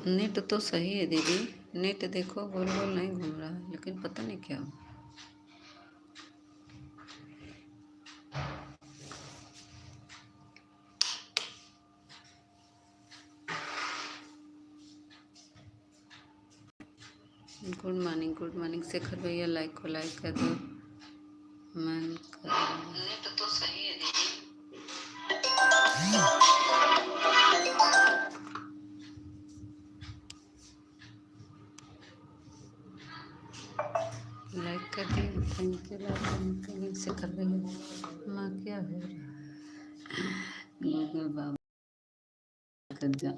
नेट तो सही है दीदी, नेट देखो गोल गोल नहीं घूम रहा है, लेकिन पता नहीं क्या हुआ। गुड मॉर्निंग शेखर भैया, लाइक को लाइक कर दो। मन कर नेट तो सही है दीदी। लाइक कर दिए, थैंक यू। लाइक शेखर भैया, माँ क्या हो रहा है? गूगल बाबा कर जा।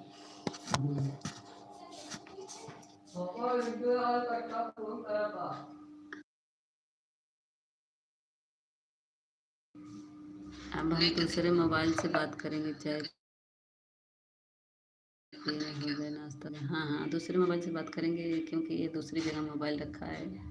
अब हम दूसरे मोबाइल से बात करेंगे, चाहे ये हो गया नाश्ता। हाँ हाँ, दूसरे मोबाइल से बात करेंगे क्योंकि ये दूसरी जगह मोबाइल रखा है।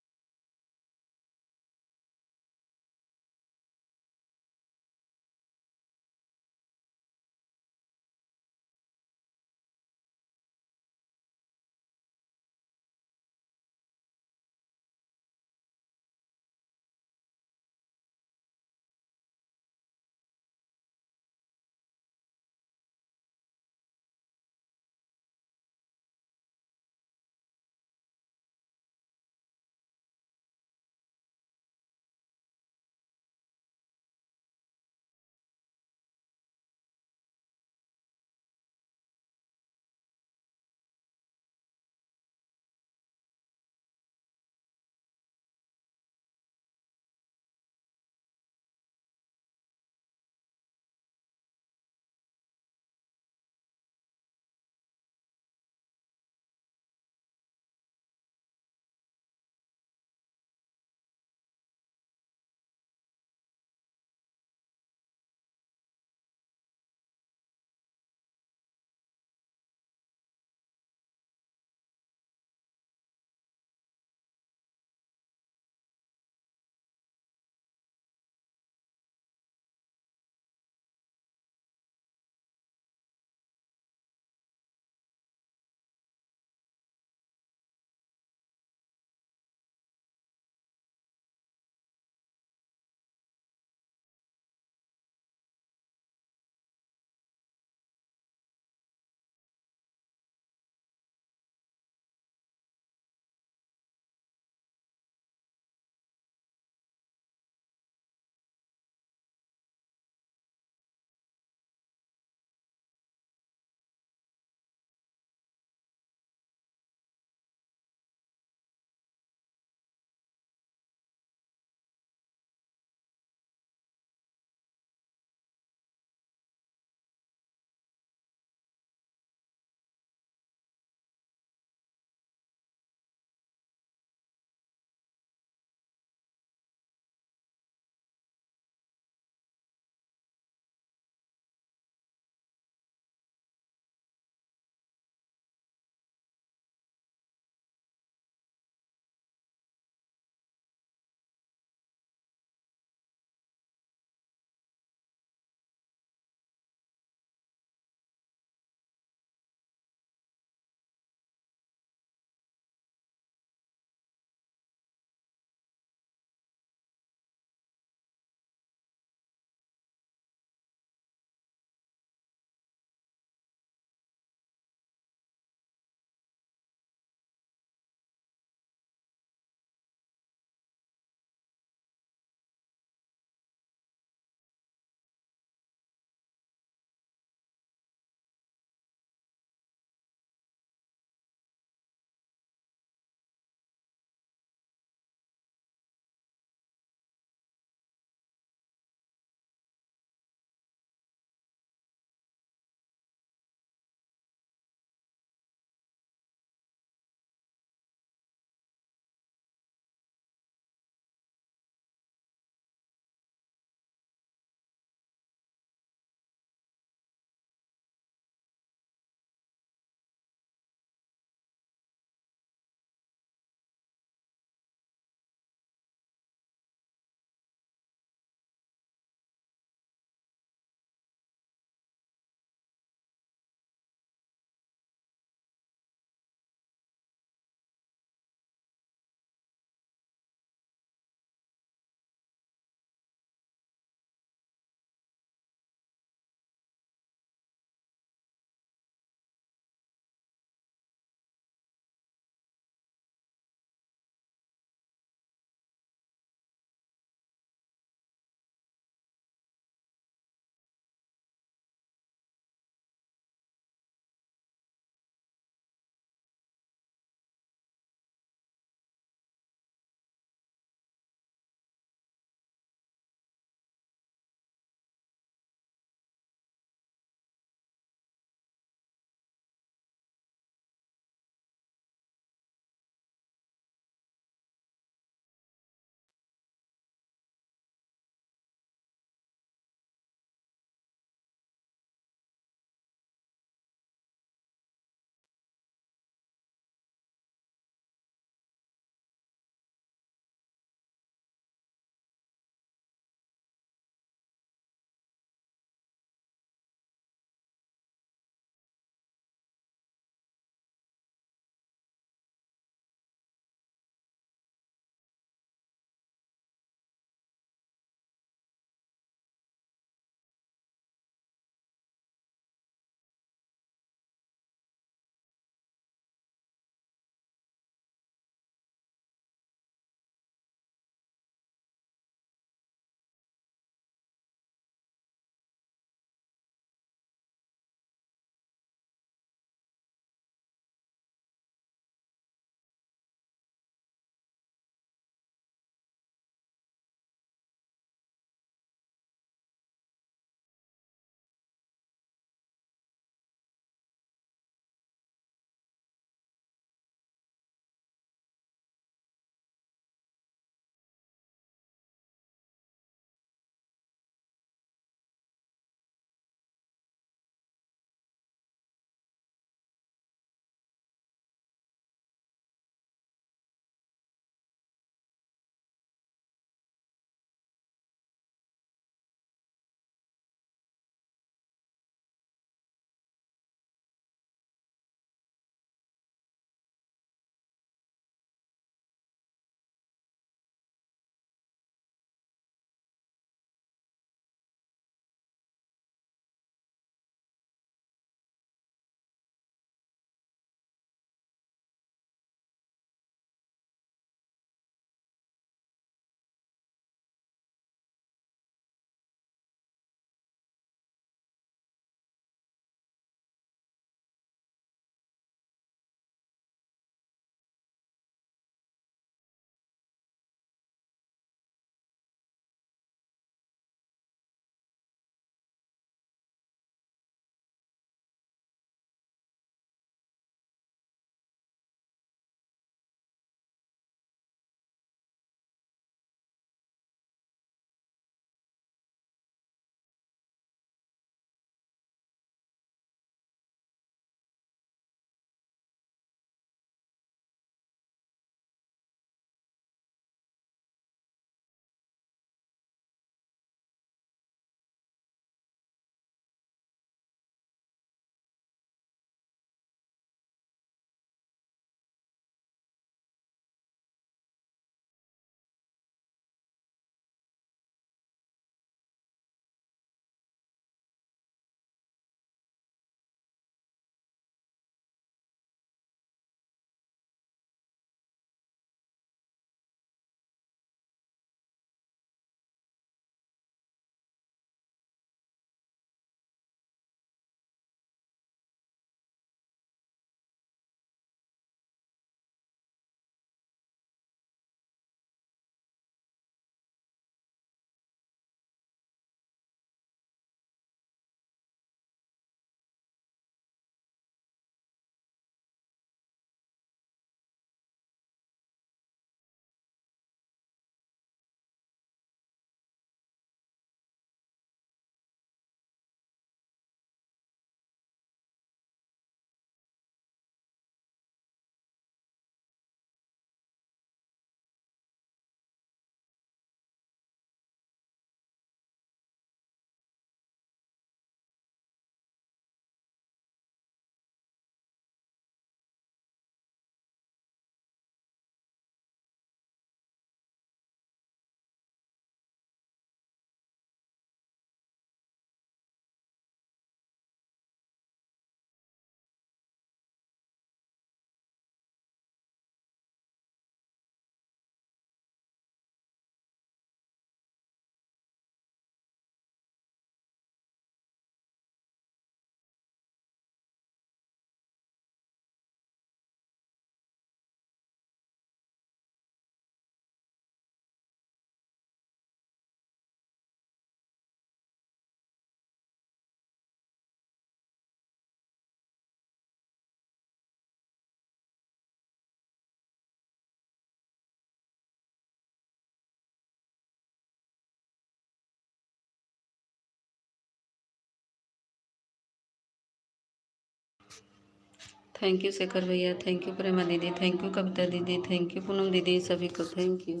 थैंक यू शेखर भैया, थैंक यू प्रेमा दीदी, थैंक यू कविता दीदी, थैंक यू पूनम दीदी, सभी को थैंक यू।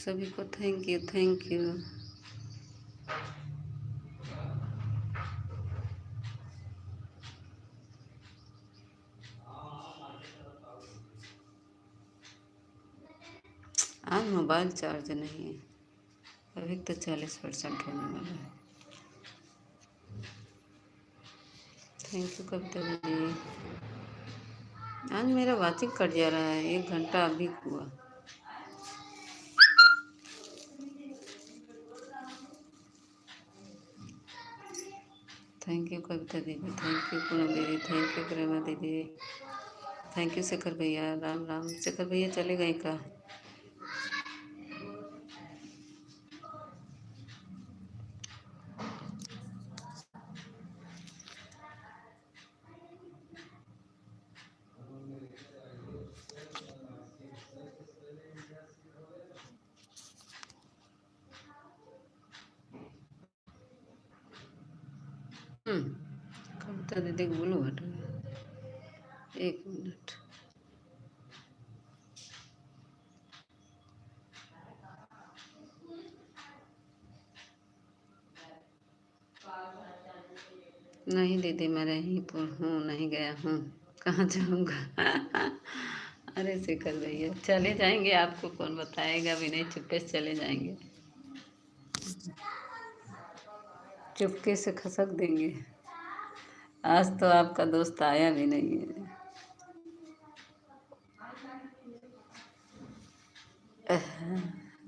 सभी को थैंक यू, थैंक यू। आज मोबाइल चार्ज नहीं है, अभी तो 40% होने वाला है। थैंक यू कविता दीदी। आज मेरा वाचिंग कट जा रहा है, 1 घंटा अभी हुआ। थैंक यू कविता दीदी, थैंक यू पूनम दीदी, थैंक यू प्रेमा दीदी, थैंक यू शेखर भैया। राम राम। शेखर भैया चले गए का? कविता दीदी को बोलो हटो, 1 मिनट। नहीं दीदी, मैं यहीं पर हूँ, नहीं गया हूँ, कहाँ जाऊँगा। अरे शेखर भैया चले जाएंगे, आपको कौन बताएगा भी नहीं, चुपके से चले जाएंगे, चुपके से खसक देंगे। आज तो आपका दोस्त आया भी नहीं है।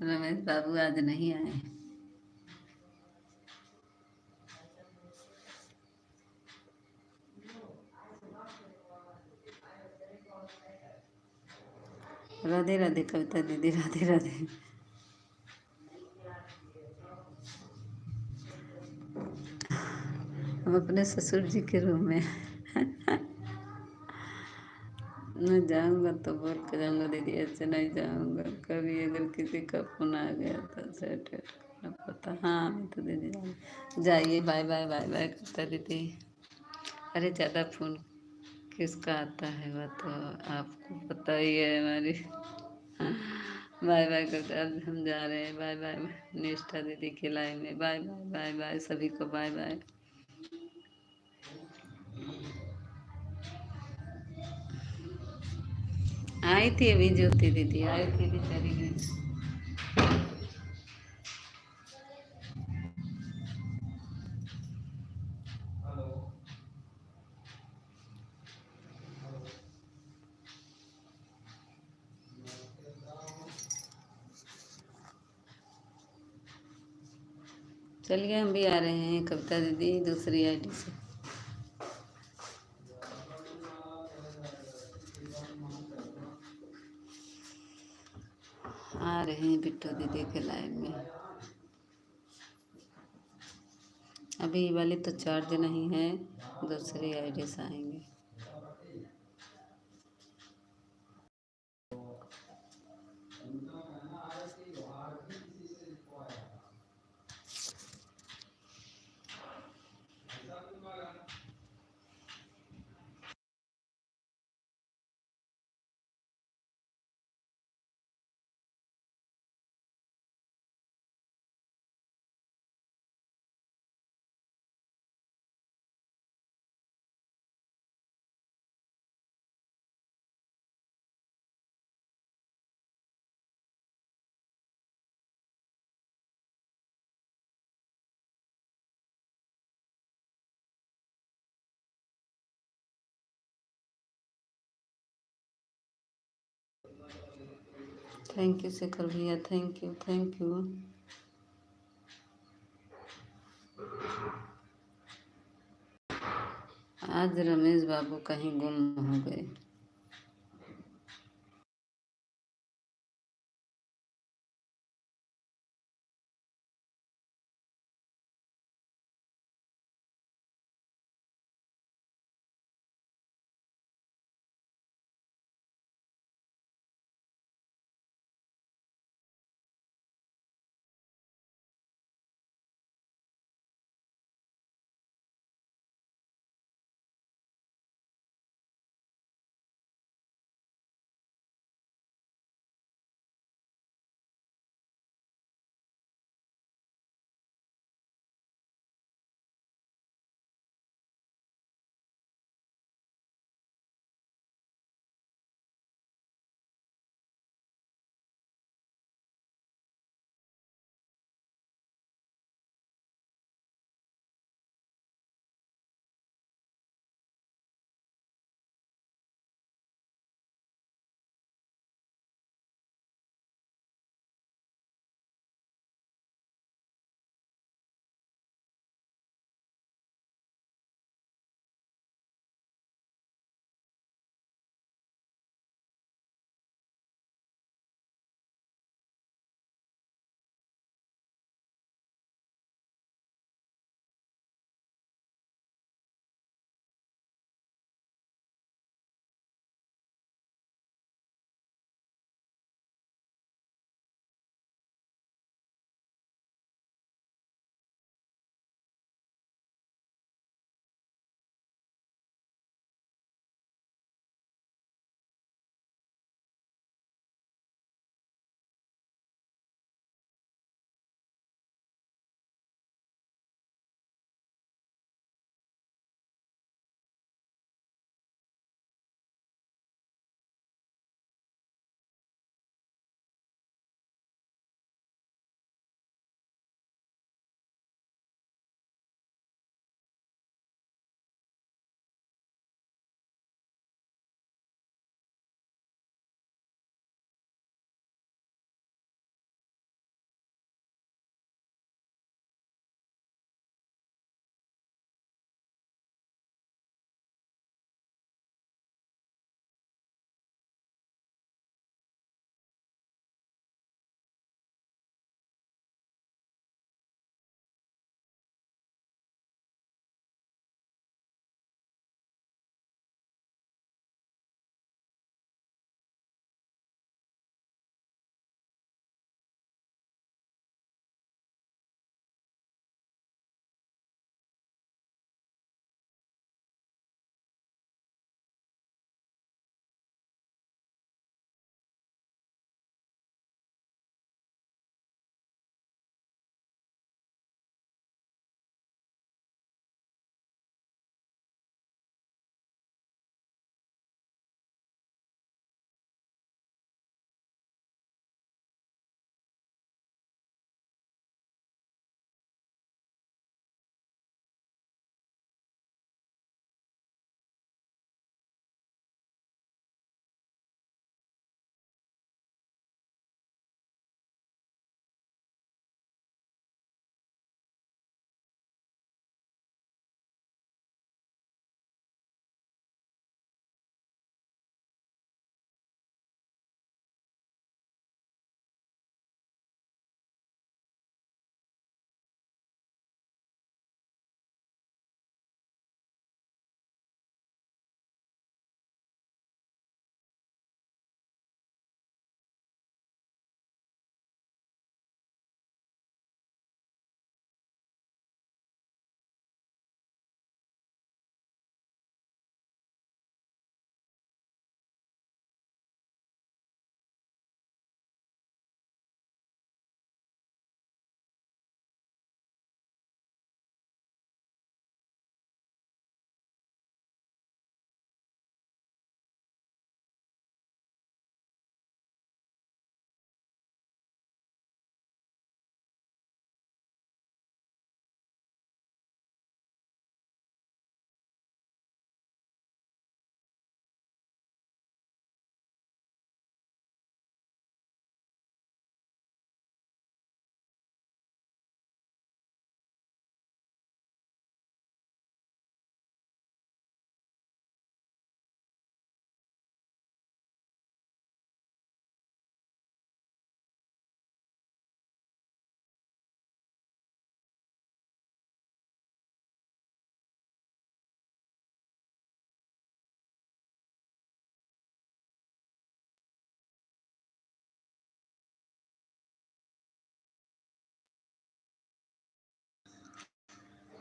रमेश बाबू आज नहीं आए। राधे राधे कविता दीदी, राधे राधे। हम अपने ससुर जी के रूम में। मैं जाऊंगा तो बोल के जाऊंगा दीदी, ऐसे नहीं जाऊंगा, कभी अगर किसी का फोन आ गया तो सेट करना पड़ता। हाँ मैं तो दीदी जाइए, बाय बाय बाय बाय करता दीदी। अरे ज़्यादा फोन किसका आता है वह तो आपको पता ही है हमारी। बाय बाय करते, अब हम जा रहे हैं, बाय बाय। निष्ठा दीदी की लाइन में, बाय बाय बाय बाय, सभी को बाय बाय। आई थी अभी ज्योति दीदी, आई थी भी चली गई। चलिए हम भी आ रहे हैं कविता दीदी, दूसरी आईडी से आ रहे हैं बिट्टू दीदी के लाइन में। अभी ये वाली तो चार्ज नहीं है, दूसरी आईडी से आएंगे। थैंक यू शेखर भैया, थैंक यू थैंक यू। आज रमेश बाबू कहीं गुम हो गए।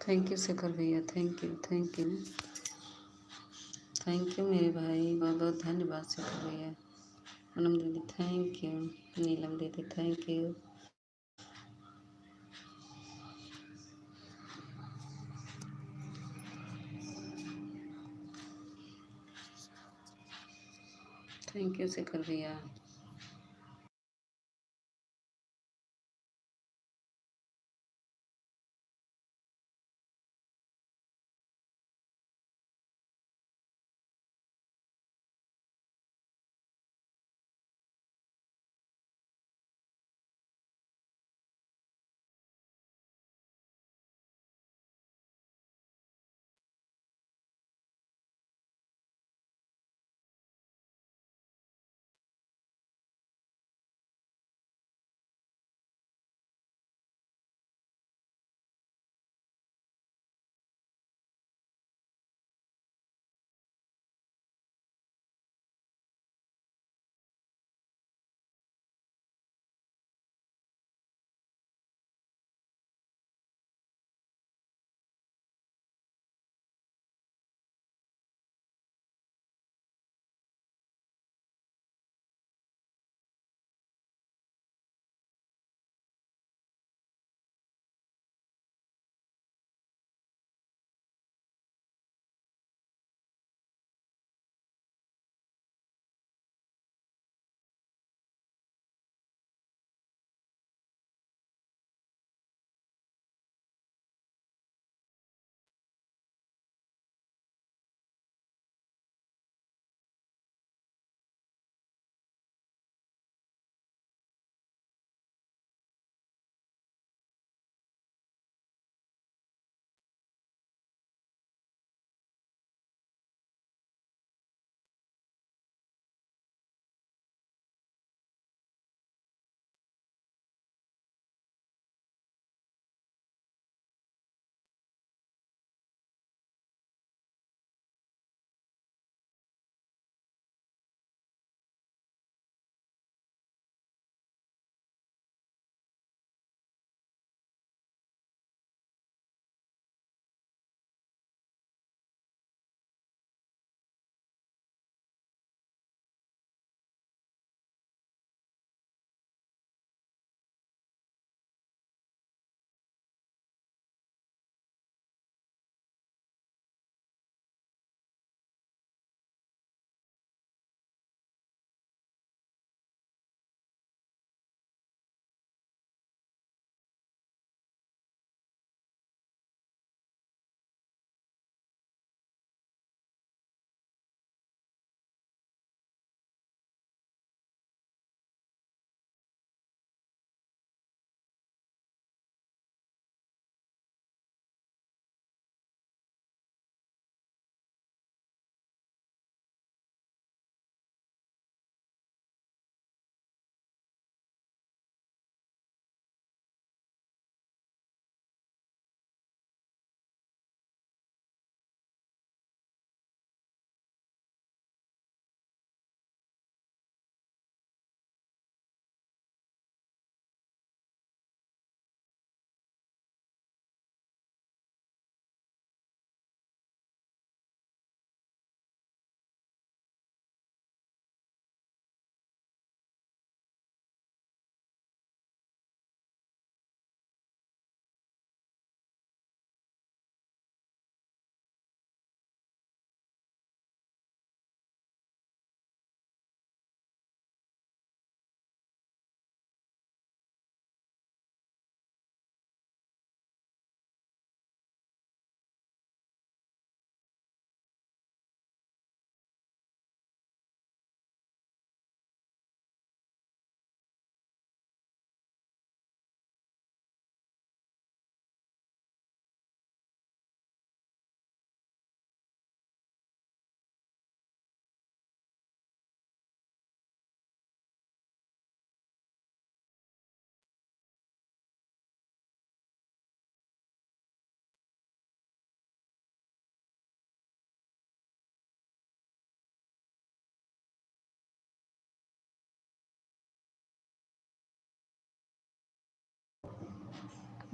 थैंक यू शेखर भैया, thank you, thank you, thank you मेरे भाई, बहुत बहुत धन्यवाद शेखर भैया। पूनम दीदी थैंक यू, नीलम दीदी thank you. Thank you Shekhar भैया।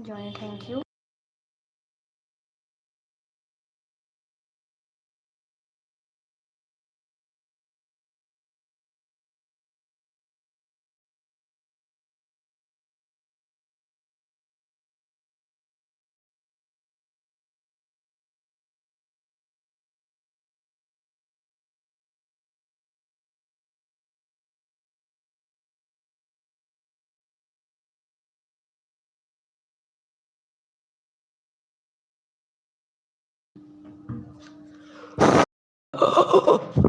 Johnny, thank you. है